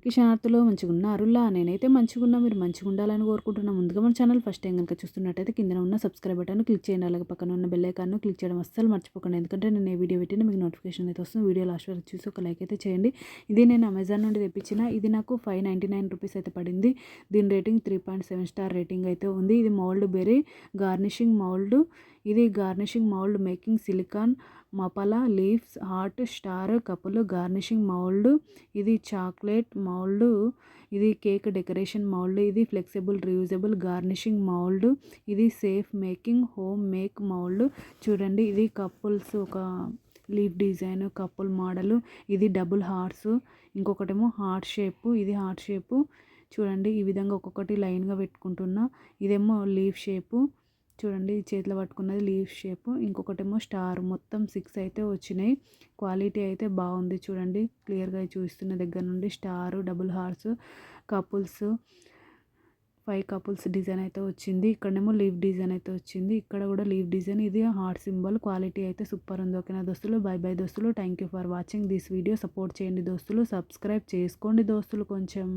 కిషనార్థులో మంచిగున్నారులా నేనైతే మంచిగున్నా, మీరు మంచిగుండాలని కోరుకుంటున్నా. ముందుగా మన ఛానల్ ఫస్ట్ టైం కనుక చూస్తున్నట్టయితే కింద ఉన్న సబ్స్క్రైబ్ బటన్ క్లిక్ చేయండి. అలాగే పక్కన ఉన్న బెల్ ఐకాన్ను క్లిక్ చేయడం అస్సలు మర్చిపోకండి. ఎందుకంటే నేను ఏ వీడియో పెట్టినా మీకు నోటిఫికేషన్ అయితే వస్తుంది. వీడియో లాస్ట్ వరకు చూసి ఒక లైక్ అయితే చేయండి. ఇది నేను అమెజాన్ నుండి తెప్పించిన. ఇది నాకు 599 రూపీస్ అయితే పడింది. దీని రేటింగ్ 3.7 స్టార్ రేటింగ్ అయితే ఉంది. ఇది మౌల్డ్ బెర్రీ గార్నిషింగ్ మౌల్డ్. ఇది garnishing mould making silicone maple leaves heart star కప్పులు గార్నిషింగ్ మౌల్డ్. ఇది చాక్లెట్ మౌల్డ్. ఇది కేక్ డెకరేషన్ మౌల్డ్. ఇది ఫ్లెక్సిబుల్ రీయూజబుల్ గార్నిషింగ్ మౌల్డ్. ఇది safe making home make mould. చూడండి, ఇది కపుల్స్ ఒక లీఫ్ డిజైన్ కపుల్ మోడల్. ఇది డబుల్ హార్ట్స్, ఇంకొకటేమో హార్ట్ షేప్. ఇది హార్ట్ షేపు. చూడండి, ఈ విధంగా ఒక్కొక్కటి లైన్గా పెట్టుకుంటున్నా. ఇదేమో లీఫ్ షేపు. చూడండి, చేతిలో పట్టుకున్నది లీఫ్ షేప్. ఇంకొకటేమో స్టార్. మొత్తం 6 అయితే వచ్చినాయి. క్వాలిటీ అయితే బాగుంది. చూడండి, క్లియర్గా చూస్తున్న దగ్గర నుండి star, double horse, couples, 5 couples design అయితే వచ్చింది. ఇక్కడేమో లీఫ్ డిజైన్ అయితే వచ్చింది. ఇక్కడ కూడా లీఫ్ డిజైన్. ఇది హార్ట్ సింబల్. క్వాలిటీ అయితే సూపర్ ఉంది. ఓకేనా దోస్తులు, బై బై దోస్తులు. Thank you for watching this video. Support చేయండి దోస్తులు, సబ్స్క్రైబ్ చేసుకోండి దోస్తులు కొంచెం.